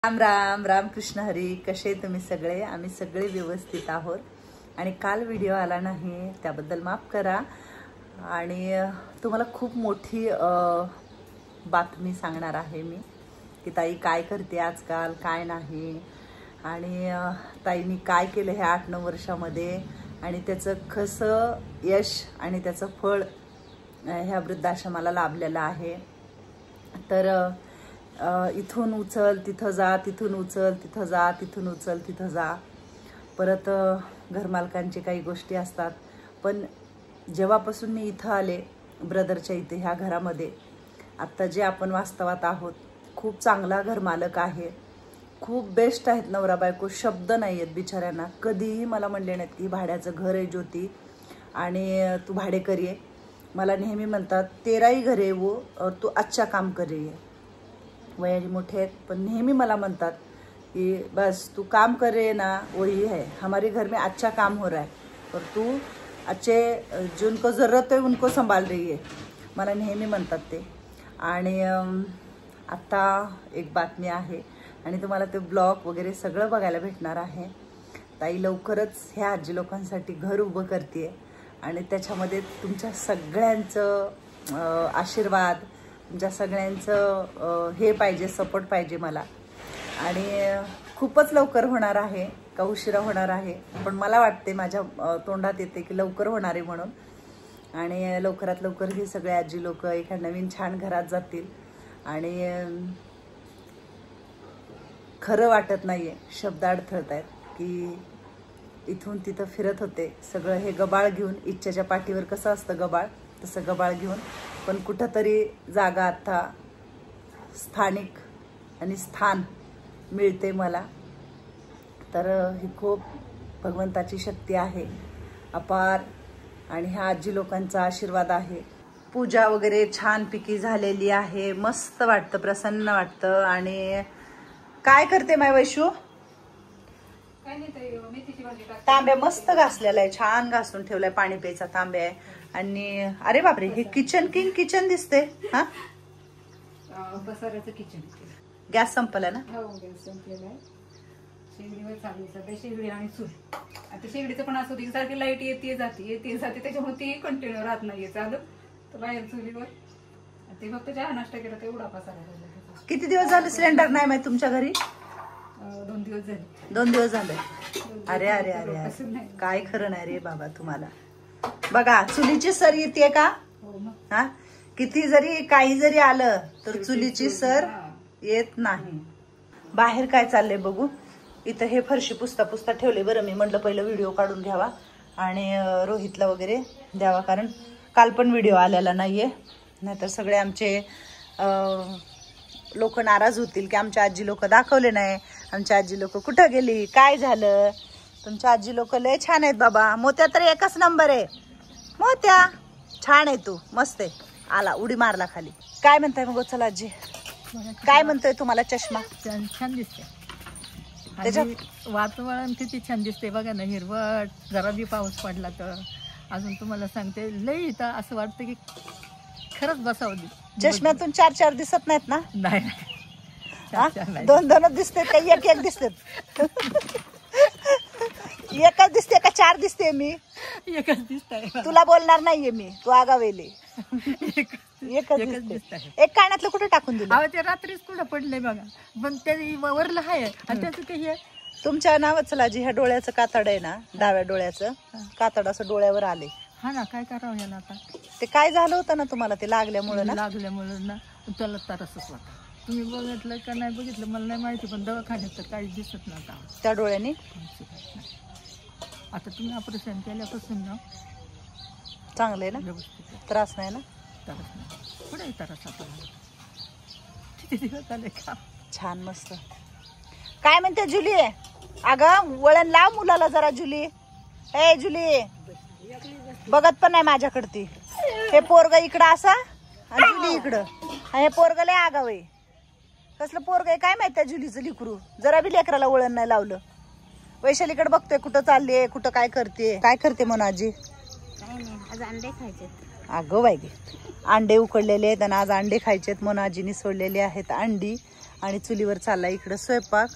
राम राम रामकृष्ण हरी. कसे तुम्ही सगळे? आम्ही सगळे व्यवस्थित आहोत. आणि काल व्हिडिओ आला नाही त्याबद्दल माफ करा. आणि तुम्हाला खूप मोठी बातमी सांगणार आहे मी की ताई काय करते आजकाल, काय नाही, आणि ताईंनी काय केलं ह्या 8-9 वर्षामध्ये, आणि त्याचं कसं यश आणि त्याचं फळ ह्या वृद्धाश्रमाला लाभलेलं आहे. तर इथून उचल तिथं जा, तिथून उचल तिथं जा, तिथून उचल तिथं जा. परत घरमालकांची काही गोष्टी असतात. पण जेव्हापासून मी इथं आले ब्रदरच्या इथे ह्या घरामध्ये, आत्ता जे आपण वास्तवात आहोत, खूप चांगला घरमालक आहे, खूप बेस्ट आहेत नवरा बायको. शब्द नाही आहेत बिचाऱ्यांना. कधीही मला म्हणले नाहीत की भाड्याचं घर आहे ज्योती आणि तू भाडेकरी आहे. मला नेहमी म्हणतात तेरा ही घर है वो और तू अच्छा काम कर रही है. वयाने मोठे आहेत पण नेहमी मला म्हणतात कि बस तू काम कर रहे ना वही है, हमारे घर में अच्छा काम हो रहा है और तू अच्छे जिनको ज़रूरत है उनको संभाल रही है. मला नेहमी म्हणतात ते. आणि आता एक बातमी आहे आणि तुम्हाला ते ब्लॉग वगैरे सगळं बघायला भेटणार आहे. ताई लवकरच ह्या आजी लोकांसाठी घर उभं करते आणि त्याच्यामध्ये तुमच्या सगळ्यांचं आशीर्वाद, तुमच्या सगळ्यांचं हे पाहिजे, सपोर्ट पाहिजे मला. आणि खूपच लवकर होणार आहे का उशिरा होणार आहे, पण मला वाटते माझ्या तोंडात येते की लवकर होणार आहे म्हणून. आणि लवकरात लवकर ही सगळे आजी लोक एका नवीन छान घरात जातील. आणि खरं वाटत नाहीये, शब्द अडथळत आहेत की इथून तिथं फिरत होते सगळं हे गबाळ घेऊन. इच्छेच्या पाठीवर कसं असतं गबाळ, तसं गबाळ घेऊन. पण कुठंतरी जागा आता स्थानिक आणि स्थान मिळते मला. तर ही खूप भगवंताची शक्ती आहे अपार. आणि ह्या आजी लोकांचा आशीर्वाद आहे. पूजा वगैरे छानपैकी झालेली आहे. मस्त वाटतं, प्रसन्न वाटतं. आणि काय करते माय वैशू? तांब्या मस्त घासलेला आहे, छान घासून ठेवलाय. पाणी प्यायचा तांब्या आहे. आणि अरे बापरे, हे किचन किंग किचन दिसते. हा बसाराचं किचन. गॅस संपला ना? हो, गॅस संपलेला आहे. शेगडीवर चालू सध्या, शेगडी आणि चूल. आता शेगडीचं पण असं होती सारखी लाईट येते जाते त्याच्यामुळे ती कंटिन्यू राहत नाहीये चालू. तर बाहेर चुलीवर ते फक्त चहा नाश्ता केला तेवढा पसारा. किती दिवस झाले सिलेंडर नाही माहिती तुमच्या घरी? 2 दिवस झाले. 2 दिवस झाले. अरे अरे अरे अरे, काय खरं नाही रे बाबा तुम्हाला. बघा चुलीची सर येते का? हा, किती जरी काही जरी आलं तर चुलीची सर येत नाही. बाहेर काय चाललंय बघू. इथं हे फरशी पुसता पुसता ठेवले. बरं, मी म्हटलं पहिलं व्हिडिओ काढून घ्यावा आणि रोहितला वगैरे द्यावा, कारण काल पण व्हिडिओ आलेला नाहीये. नाहीतर सगळे आमचे लोक नाराज होतील की आमच्या आजी लोक दाखवले नाही, आमच्या आजी लोक कुठं गेली, काय झालं. तुमच्या आजी लोक लय छान आहेत बाबा. मोत्या तर एकच नंबर आहे. मोत्या छान आहे, तू मस्त आहे. आला उडी मारला खाली. काय म्हणताय मग चला आजी, काय म्हणतोय तुम्हाला चष्मा? छान दिसते. त्याच्यात वातावरण किती छान दिसते बघा ना, हिरवट. जरा बी पाऊस पडला तर अजून तुम्हाला सांगते लय इथं असं वाटतं की खरंच बसावं. चष्म्यातून 4-4 दिसत नाहीत ना? नाही, 2-2 दिसते का 1-1 दिसते? एकच दिसते का 4 दिसते? मी एकच दिसतंय. तुला बोलणार नाहीये मी, तू आगावेले. एकच दिसते. एक कानातलं कुठे टाकून दिलं? अहो ते रात्रीच कुठं पडलंय बघा. पण ते वरलं आहे आणि त्याचं काही आहे. तुमच्या नावाचं लाजी ह्या डोळ्याचं कातड आहे ना, डाव्या डोळ्याचं कातड असं डोळ्यावर आले. हा ना, काय करावं याला आता? ते काय झालं होतं ना तुम्हाला, ते लागल्यामुळे ना? लागल्यामुळे ना त्याला त्रासच वाटत. तुम्ही बघितलं का नाही बघितलं मला नाही माहिती, पण दवाखान्यात तर काहीच दिसत नव्हता त्या डोळ्याने. आता तुम्ही ऑपरेशन केल्यापासून ना चांगलं आहे ना, व्यवस्थित. त्रास नाही ना? त्रास नाही. पुढे त्रास आपल्याला किती दिवस आले का? छान मस्त. काय म्हणते जुली? अगं वळण लाव मुलाला जरा. जुली, ए जुली, बघत पण नाही माझ्याकडे. हे पोरग इकडं असा आणि जुली इकडं. हे पोरग लय आगाव आहे. कसलं पोरग आहे काय माहिती जुलीचं लिकरू. जरा बी लेकराला वळण नाही लावलं. वैशालीकडे बघतोय कुठं चालले, कुठं काय करते. काय करते म्हणून आजी? आज अंडे खायचे. अगं बाई, अंडे उकडलेले आहेत आणि आज अंडे खायचेत म्हणून आजीने सोडलेले आहेत अंडी. आणि चुलीवर चाललाय इकडं स्वयंपाक.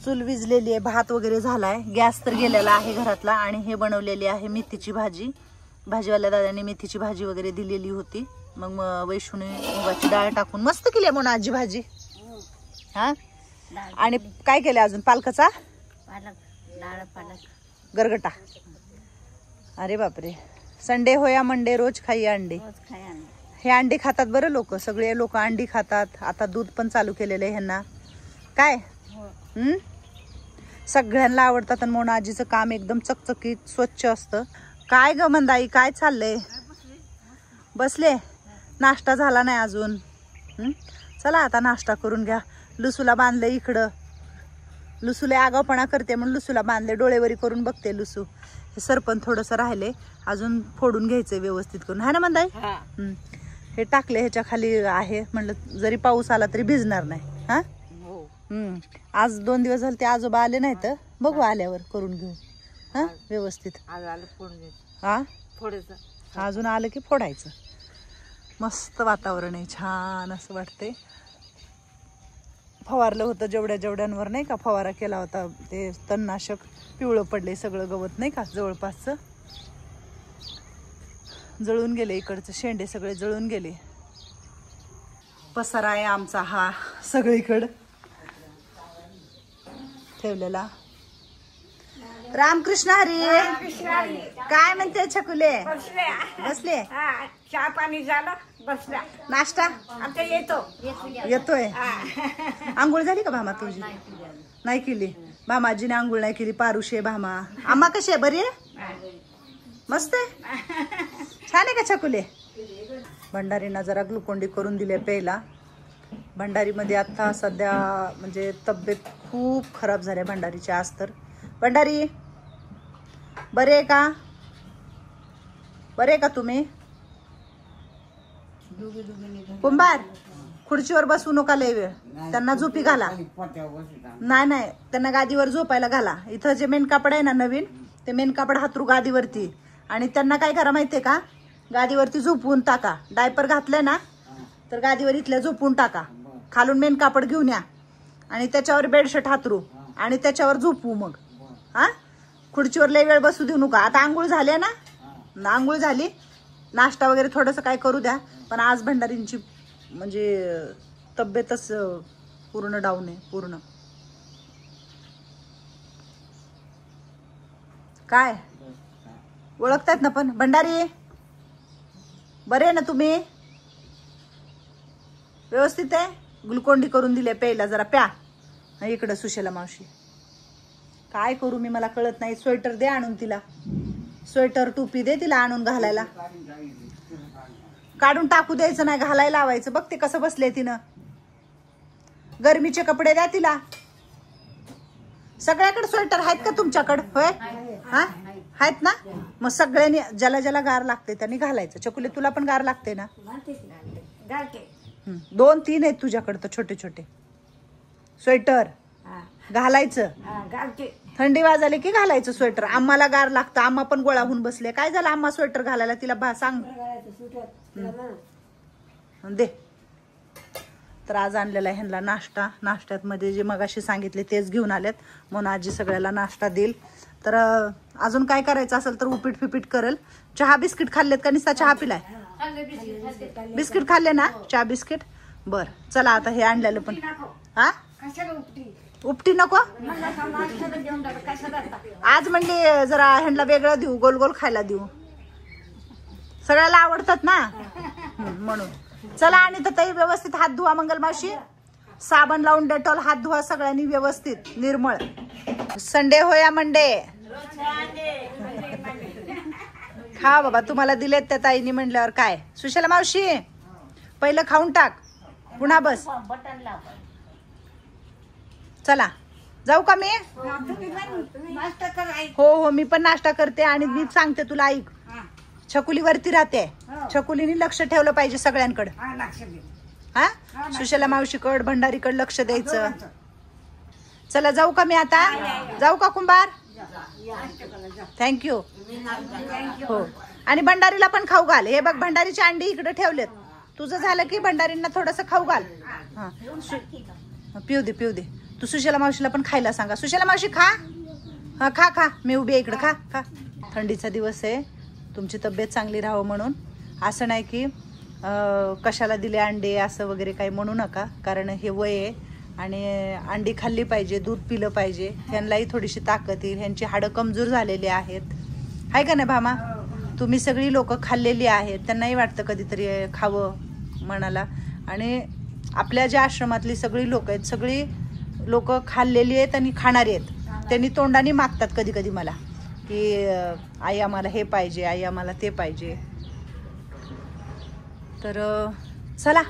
चूल विजलेली आहे, भात वगैरे झालाय, गॅस तर गेलेला आहे घरातला. आणि हे बनवलेली आहे मेथीची भाजी. भाजीवाल्या दादाने मेथीची भाजी वगैरे दिलेली होती. मग वैष्णूने मुगाची डाळ टाकून मस्त केली म्हणून आजी भाजी. हा आणि काय केलं अजून? पालकाचा गरगटा. अरे बापरे, संडे होया मंडे रोज खाई अंडे. हे अंडी खातात बरं लोक, सगळे लोक अंडी खातात. आता दूध पण चालू केलेलं आहे ह्यांना. काय सगळ्यांना आवडतात. आणि म्हणून आजीचं काम एकदम चकचकीत स्वच्छ असतं. काय ग मंदाई, काय चाललंय? बसले, नाश्ता झाला नाही अजून. चला आता नाश्ता करून घ्या. लुसूला बांधले इकडं. लुसूला आगावपणा करते म्हणून लुसूला बांधले, डोळेवरी करून बघते लुसू. हे सरपण थोडस राहिले अजून, फोडून घ्यायचंय व्यवस्थित करून. है ना मंदाई? हे टाकले ह्याच्या खाली आहे, म्हणलं जरी पाऊस आला तरी भिजणार नाही. हा आज 2 दिवस झाले ते आजोबा आले नाही, तर बघू आल्यावर करून घेऊ हा व्यवस्थित. हा अजून आलं की फोडायचं. मस्त वातावरण आहे, छान असं वाटते. फवारलं होतं जेवढ्यांवर नाही का, फवारा केला होता. ते तणनाशक पिवळं पडले सगळं गवत नाही का जवळपासचं, जळून गेले. इकडचे शेंडे सगळे जळून गेले. पसारा आहे आमचा हा सगळीकडं ठेवलेला. रामकृष्ण हरी. काय म्हणते छकुले? बसले. चहा पाणी झालं, बसला. नाश्ता आता येतोय. आंघोळ झाली का भामा तुझी? नाही केली. भामाजीने आंघोळ नाही केली. पारुशे भामा. आम्हा कशी आहे? बरी आहे, मस्त आहे, छान आहे का छकुले? भंडारींना जरा ग्लुकोंडी करून दिले प्यायला. भंडारीमध्ये आता सध्या म्हणजे तब्येत खूप खराब झाली भंडारीची. आज तर भंडारी बरे आहे का? बरे आहे का तुम्ही? कुंभार खुर्चीवर बसू नका लय वेळ, त्यांना झोपी घाला. नाही त्यांना गादीवर झोपायला घाला. इथं जे मेन कापड आहे ना नवीन, ते मेन कापड हातरू गादीवरती. आणि त्यांना काय करा माहितीये का, गादीवरती झोपवून टाका. डायपर घातलंय ना तर गादीवर इथल्या झोपवून टाका. खालून मेन कापड घेऊन या आणि त्याच्यावर बेडशीट हातरू आणि त्याच्यावर झोपवू. मग हा खुर्चीवर लय वेळ बसू देऊ नका. आता आंघोळ झाली ना? आंघोळ झाली, नाश्ता वगैरे थोडंसं काय करू द्या. पण आज भंडारींची म्हणजे तब्येतच पूर्ण डाऊन आहे, पूर्ण. काय ओळखतायत ना? पण भंडारी बरे ना तुम्ही? व्यवस्थित आहे? ग्लुकोंडी करून दिले प्यायला, जरा प्या. इकडं सुशेला मावशी. काय करू मी, मला कळत नाही. स्वेटर दे आणून तिला, स्वेटर टोपी दे तिला आणून घालायला. काढून टाकू द्यायचं नाही, घालायला लावायचं. बघ ते कसं बसले तिनं. गरमीचे कपडे द्या तिला. सगळ्याकडे स्वेटर आहेत का तुमच्याकडे? होय, हा आहेत ना? मग सगळ्यांनी ज्याला ज्याला गार लागते त्यांनी घालायचं. चकुले तुला पण गार लागते ना? 2-3 आहेत तुझ्याकडे तर छोटे छोटे स्वेटर. घालायचं, थंडी वाजली की घालायचं स्वेटर. आम्हाला गार लागतं, आम्हा पण गोळा होऊन बसले. काय झालं आम्हा स्वेटर घालायला? तिला सांग दे. तर आज आणलेला आहे ह्यांना नाश्ता. नाश्त्यात मध्ये जे मगाशी सांगितले तेच घेऊन आलेत, म्हणून आजी सगळ्याला नाश्ता देईल. तर अजून काय करायचं असेल तर उपीट फिपीट करेल. चहा बिस्किट खाल्लेत का नुसता चहा पिलाय? बिस्किट खाल्ले ना, चहा बिस्किट. बर चला आता हे आणलेलं पण. हा उपटी नको आज म्हणली, जरा ह्यांना वेगळं देऊ, गोल गोल खायला देऊ. सगळ्याला आवडतात ना म्हणून. चला आणि तर व्यवस्थित हात धुवा मंगल मावशी. साबण लावून डेटॉल हात धुवा सगळ्यांनी व्यवस्थित निर्मळ. संडे होया मंडे. खा बाबा, तुम्हाला दिलेत त्या ताईनी म्हणल्यावर काय. सुशला मावशी पहिलं खाऊन टाक, पुन्हा बस. चला जाऊ का मी? हो मी पण नाश्ता करते. आणि मी सांगते तुला, ऐक, छकुलीवरती राहते. छकुलीने लक्ष ठेवलं पाहिजे सगळ्यांकडे. हा सुशला मावशीकड, भंडारीकडे लक्ष द्यायचं. चला जाऊ का मी आता? जाऊ का कुंभार? थँक्यू. हो आणि भंडारीला पण खाऊ घाल. हे बघ भंडारीची अंडी इकडे ठेवलेत. तुझं झालं की भंडारींना थोडस खाऊ घाल. पिऊ दे तू सुशला मावशीला पण खायला सांगा. सुशला मावशी खा. हा खा खा, मी उभी आहे इकडं, खा खा. थंडीचा दिवस आहे, तुमची तब्येत चांगली राहावं म्हणून. असं नाही की कशाला दिले अंडे असं वगैरे काही म्हणू नका, कारण हे वय आहे आणि अंडी खाल्ली पाहिजे, दूध पिलं पाहिजे. ह्यांनाही थोडीशी ताकद येईल, ह्यांची हाडं कमजोर झालेली आहेत. आहे का नाही भामा? तुम्ही सगळी लोक खाल्लेली आहेत, त्यांनाही वाटतं कधीतरी खावं मनाला. आणि आपल्या ज्या आश्रमातली सगळी लोक आहेत, सगळी लोक खाल्लेली आहेत आणि खाणारी आहेत. त्यांनी तोंडाने मागतात कधी कधी मला की आई आम्हाला हे पाहिजे, आई आम्हाला ते पाहिजे. तर चला